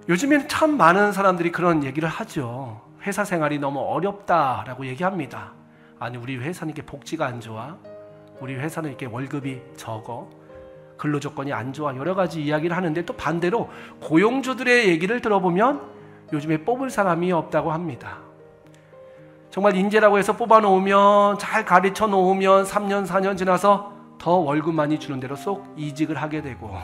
요즘에는 참 많은 사람들이 그런 얘기를 하죠. 회사 생활이 너무 어렵다라고 얘기합니다. 아니, 우리 회사는 이렇게 복지가 안 좋아, 우리 회사는 이렇게 월급이 적어, 근로조건이 안 좋아, 여러 가지 이야기를 하는데, 또 반대로 고용주들의 얘기를 들어보면 요즘에 뽑을 사람이 없다고 합니다. 정말 인재라고 해서 뽑아놓으면, 잘 가르쳐 놓으면 3년 4년 지나서 더 월급 많이 주는 대로 쏙 이직을 하게 되고,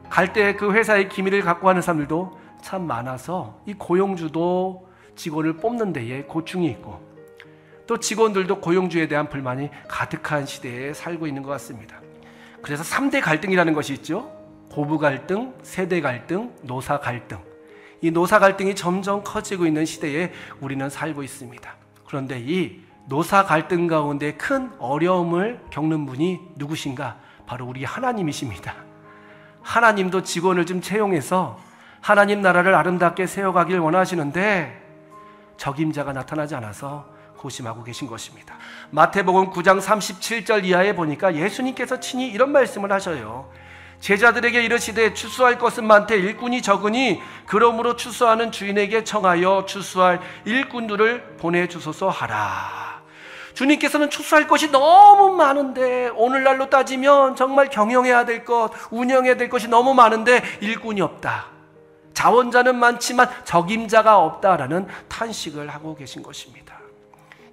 갈 때 그 회사의 기밀을 갖고 가는 사람들도 참 많아서 이 고용주도 직원을 뽑는 데에 고충이 있고, 또 직원들도 고용주에 대한 불만이 가득한 시대에 살고 있는 것 같습니다. 그래서 3대 갈등이라는 것이 있죠. 고부 갈등, 세대 갈등, 노사 갈등. 이 노사 갈등이 점점 커지고 있는 시대에 우리는 살고 있습니다. 그런데 이 노사 갈등 가운데 큰 어려움을 겪는 분이 누구신가? 바로 우리 하나님이십니다. 하나님도 직원을 좀 채용해서 하나님 나라를 아름답게 세워가길 원하시는데 적임자가 나타나지 않아서 고심하고 계신 것입니다. 마태복음 9장 37절 이하에 보니까 예수님께서 친히 이런 말씀을 하셔요. 제자들에게 이르시되 추수할 것은 많되 일꾼이 적으니 그러므로 추수하는 주인에게 청하여 추수할 일꾼들을 보내주소서 하라. 주님께서는 추수할 것이 너무 많은데, 오늘날로 따지면 정말 경영해야 될 것, 운영해야 될 것이 너무 많은데 일꾼이 없다, 자원자는 많지만 적임자가 없다라는 탄식을 하고 계신 것입니다.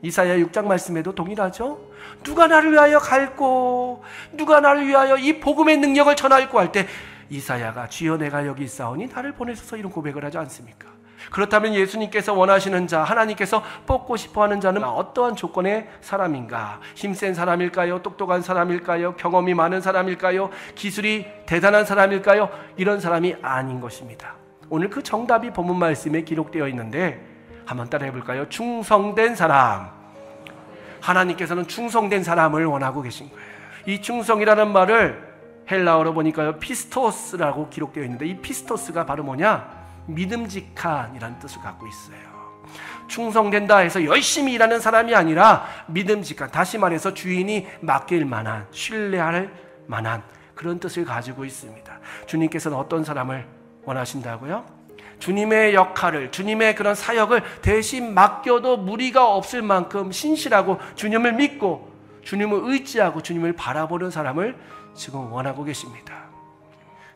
이사야 6장 말씀에도 동일하죠. 누가 나를 위하여 갈고, 누가 나를 위하여 이 복음의 능력을 전할고 할 때 이사야가 주여 내가 여기 있사오니 나를 보내소서, 이런 고백을 하지 않습니까? 그렇다면 예수님께서 원하시는 자, 하나님께서 뽑고 싶어하는 자는 어떠한 조건의 사람인가? 힘센 사람일까요? 똑똑한 사람일까요? 경험이 많은 사람일까요? 기술이 대단한 사람일까요? 이런 사람이 아닌 것입니다. 오늘 그 정답이 본문 말씀에 기록되어 있는데 한번 따라해 볼까요? 충성된 사람. 하나님께서는 충성된 사람을 원하고 계신 거예요. 이 충성이라는 말을 헬라어로 보니까요, 피스토스라고 기록되어 있는데, 이 피스토스가 바로 뭐냐? 믿음직한이라는 뜻을 갖고 있어요. 충성된다 해서 열심히 일하는 사람이 아니라 믿음직한, 다시 말해서 주인이 맡길 만한, 신뢰할 만한 그런 뜻을 가지고 있습니다. 주님께서는 어떤 사람을 원하신다고요? 주님의 역할을, 주님의 그런 사역을 대신 맡겨도 무리가 없을 만큼 신실하고 주님을 믿고 주님을 의지하고 주님을 바라보는 사람을 지금 원하고 계십니다.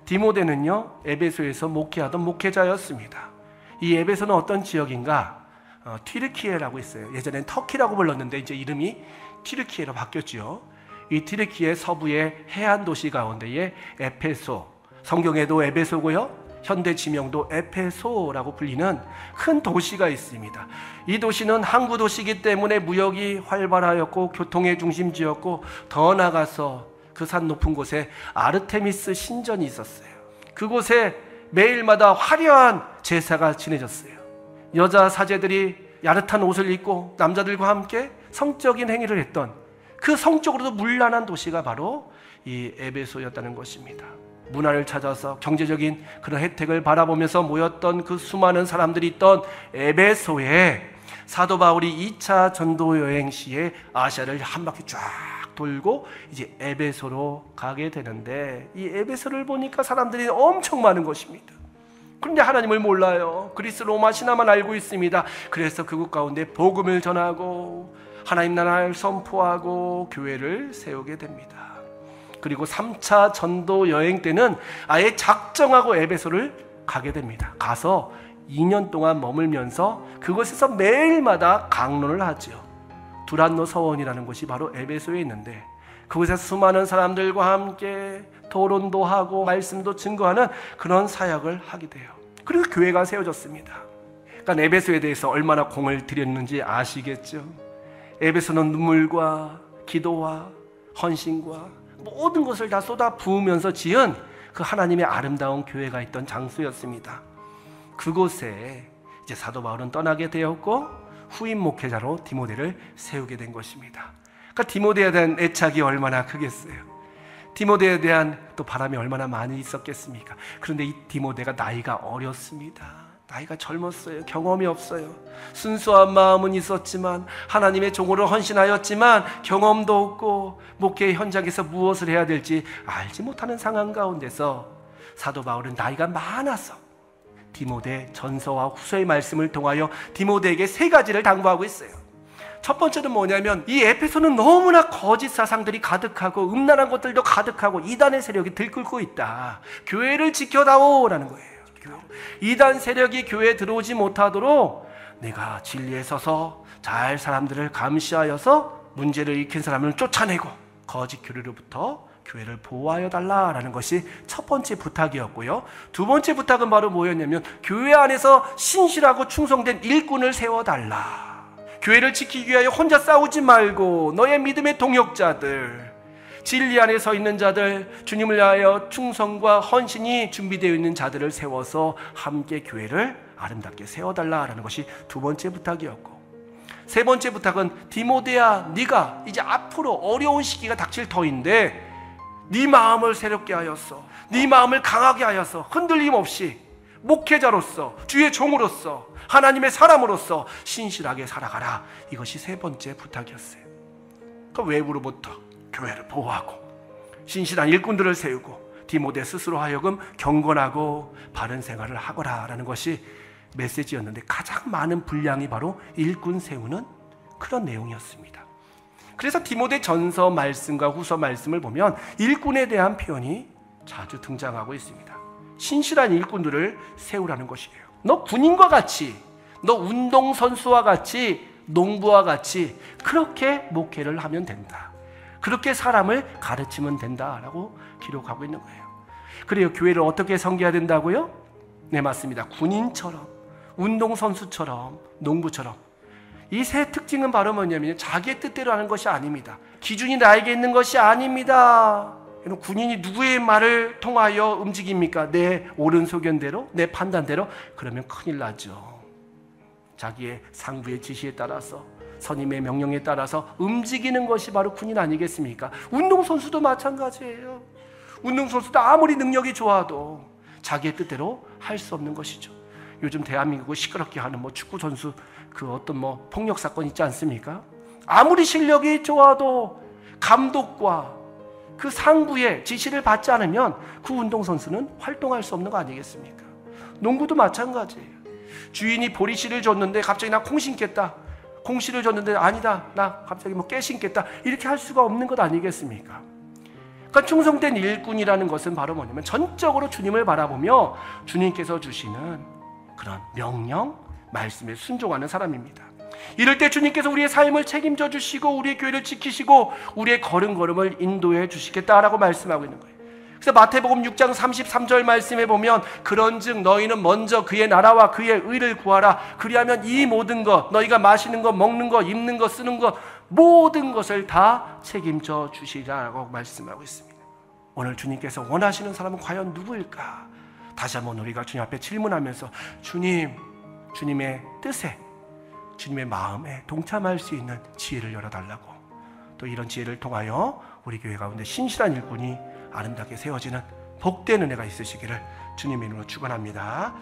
디모데는요, 에베소에서 목회하던 목회자였습니다. 이 에베소는 어떤 지역인가? 튀르키예라고 있어요. 예전엔 터키라고 불렀는데 이제 이름이 튀르키예로 바뀌었죠. 이 튀르키예 서부의 해안 도시 가운데에 에페소, 성경에도 에베소고요, 현대 지명도 에페소라고 불리는 큰 도시가 있습니다. 이 도시는 항구 도시이기 때문에 무역이 활발하였고 교통의 중심지였고, 더 나아가서 그 산 높은 곳에 아르테미스 신전이 있었어요. 그곳에 매일마다 화려한 제사가 지내졌어요. 여자 사제들이 야릇한 옷을 입고 남자들과 함께 성적인 행위를 했던, 그 성적으로도 문란한 도시가 바로 이 에베소였다는 것입니다. 문화를 찾아서 경제적인 그런 혜택을 바라보면서 모였던 그 수많은 사람들이 있던 에베소에 사도 바울이 2차 전도 여행 시에 아시아를 한 바퀴 쫙 돌고 이제 에베소로 가게 되는데, 이 에베소를 보니까 사람들이 엄청 많은 것입니다. 그런데 하나님을 몰라요. 그리스 로마 신화만 알고 있습니다. 그래서 그곳 가운데 복음을 전하고 하나님 나라를 선포하고 교회를 세우게 됩니다. 그리고 3차 전도 여행 때는 아예 작정하고 에베소를 가게 됩니다. 가서 2년 동안 머물면서 그곳에서 매일마다 강론을 하죠. 두란노 서원이라는 곳이 바로 에베소에 있는데, 그곳에서 수많은 사람들과 함께 토론도 하고 말씀도 증거하는 그런 사역을 하게 돼요. 그리고 교회가 세워졌습니다. 그러니까 에베소에 대해서 얼마나 공을 들였는지 아시겠죠? 에베소는 눈물과 기도와 헌신과 모든 것을 다 쏟아 부으면서 지은 그 하나님의 아름다운 교회가 있던 장소였습니다. 그곳에 이제 사도 바울은 떠나게 되었고 후임 목회자로 디모데를 세우게 된 것입니다. 그러니까 디모데에 대한 애착이 얼마나 크겠어요. 디모데에 대한 또 바람이 얼마나 많이 있었겠습니까? 그런데 이 디모데가 나이가 어렸습니다. 나이가 젊었어요. 경험이 없어요. 순수한 마음은 있었지만, 하나님의 종으로 헌신하였지만 경험도 없고 목회 현장에서 무엇을 해야 될지 알지 못하는 상황 가운데서 사도 바울은 나이가 많아서 디모데 전서와 후서의 말씀을 통하여 디모데에게 세 가지를 당부하고 있어요. 첫 번째는 뭐냐면 이 에페소는 너무나 거짓 사상들이 가득하고 음란한 것들도 가득하고 이단의 세력이 들끓고 있다. 교회를 지켜다오라는 거예요. 이단 세력이 교회에 들어오지 못하도록 내가 진리에 서서 잘 사람들을 감시하여서 문제를 일으킨 사람을 쫓아내고 거짓 교리로부터 교회를 보호하여 달라라는 것이 첫 번째 부탁이었고요. 두 번째 부탁은 바로 뭐였냐면 교회 안에서 신실하고 충성된 일꾼을 세워달라. 교회를 지키기 위하여 혼자 싸우지 말고 너의 믿음의 동역자들, 진리 안에 서 있는 자들, 주님을 위하여 충성과 헌신이 준비되어 있는 자들을 세워서 함께 교회를 아름답게 세워달라라는 것이 두 번째 부탁이었고, 세 번째 부탁은 디모데야, 네가 이제 앞으로 어려운 시기가 닥칠 터인데 네 마음을 새롭게 하였어. 네 마음을 강하게 하여서 흔들림 없이 목회자로서, 주의 종으로서, 하나님의 사람으로서 신실하게 살아가라. 이것이 세 번째 부탁이었어요. 그 외부로부터 교회를 보호하고 신실한 일꾼들을 세우고 디모데 스스로 하여금 경건하고 바른 생활을 하거라라는 것이 메시지였는데, 가장 많은 분량이 바로 일꾼 세우는 그런 내용이었습니다. 그래서 디모데 전서 말씀과 후서 말씀을 보면 일꾼에 대한 표현이 자주 등장하고 있습니다. 신실한 일꾼들을 세우라는 것이에요. 너 군인과 같이, 너 운동선수와 같이, 농부와 같이 그렇게 목회를 하면 된다. 그렇게 사람을 가르치면 된다라고 기록하고 있는 거예요. 그래요. 교회를 어떻게 섬겨야 된다고요? 네, 맞습니다. 군인처럼, 운동선수처럼, 농부처럼. 이 세 특징은 바로 뭐냐면 자기의 뜻대로 하는 것이 아닙니다. 기준이 나에게 있는 것이 아닙니다. 군인이 누구의 말을 통하여 움직입니까? 내 옳은 소견대로, 내 판단대로? 그러면 큰일 나죠. 자기의 상부의 지시에 따라서, 선임의 명령에 따라서 움직이는 것이 바로 군인 아니겠습니까? 운동선수도 마찬가지예요. 운동선수도 아무리 능력이 좋아도 자기의 뜻대로 할 수 없는 것이죠. 요즘 대한민국을 시끄럽게 하는 축구 선수 그 어떤 폭력 사건 있지 않습니까? 아무리 실력이 좋아도 감독과 그 상부의 지시를 받지 않으면 그 운동선수는 활동할 수 없는 거 아니겠습니까? 농구도 마찬가지예요. 주인이 보리씨를 줬는데 갑자기 나 콩 심겠다, 콩씨를 줬는데 아니다, 나 갑자기 깨 심겠다, 이렇게 할 수가 없는 것 아니겠습니까? 그러니까 충성된 일꾼이라는 것은 바로 뭐냐면 전적으로 주님을 바라보며 주님께서 주시는 그런 명령, 말씀에 순종하는 사람입니다. 이럴 때 주님께서 우리의 삶을 책임져 주시고 우리의 교회를 지키시고 우리의 걸음걸음을 인도해 주시겠다라고 말씀하고 있는 거예요. 그래서 마태복음 6장 33절 말씀에 보면 그런즉 너희는 먼저 그의 나라와 그의 의를 구하라. 그리하면 이 모든 것, 너희가 마시는 것, 먹는 것, 입는 것, 쓰는 것, 모든 것을 다 책임져 주시라고 말씀하고 있습니다. 오늘 주님께서 원하시는 사람은 과연 누구일까? 다시 한번 우리가 주님 앞에 질문하면서 주님의 뜻에, 주님의 마음에 동참할 수 있는 지혜를 열어달라고, 또 이런 지혜를 통하여 우리 교회 가운데 신실한 일꾼이 아름답게 세워지는 복된 은혜가 있으시기를 주님의 이름으로 축원합니다.